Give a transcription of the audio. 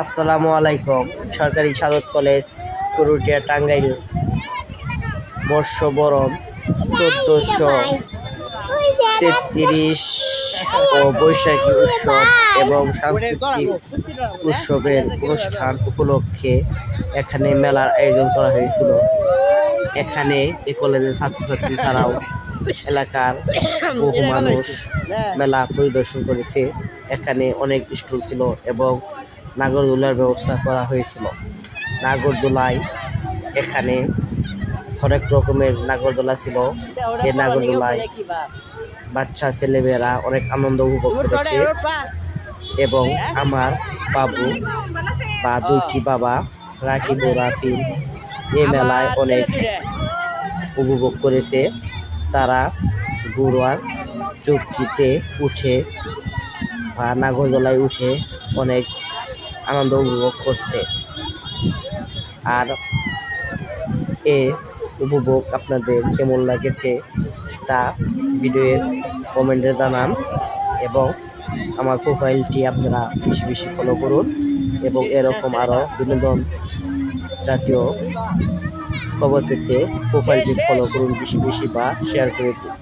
আসসালামু আলাইকুম। সরকারি সাদত কলেজ কুরুটিয়া টাঙ্গাইল বর্ষবরণ 1433 ও বৈশাখী উৎসব এবং সাংস্কৃতিক উৎসবের অনুষ্ঠান উপলক্ষে এখানে মেলার আয়োজন করা হয়েছিল। এখানে এই কলেজের ছাত্রছাত্রী ছাড়াও এলাকার বহু মানুষ মেলা পরিদর্শন করেছে। এখানে অনেক স্টল ছিল এবং নাগরদোলার ব্যবস্থা করা হয়েছিল। নাগরদোলায় এখানে অনেক রকমের নাগরদোলা ছিল। এই নাগরদোলায় বাচ্চা ছেলেমেয়েরা অনেক আনন্দ উপভোগ করেছে এবং আমার বাবু বা দুইটি বাবা রাকিব ও রাফিন এই মেলায় অনেক উপভোগ করেছে। তারা ঘোড়ার চৌকিতে উঠে বা নাগরদোলায় উঠে অনেক আনন্দ উপভোগ করছে। আর এ উপভোগ আপনাদের কেমন লাগেছে তা ভিডিওর কমেন্টে জানান এবং আমার প্রোফাইলটি আপনারা বেশি বেশি ফলো করুন এবং এরকম আরও বিনোদন জাতীয় খবর পেতে প্রোফাইলটি ফলো করুন বেশি বেশি বা শেয়ার করে দিন।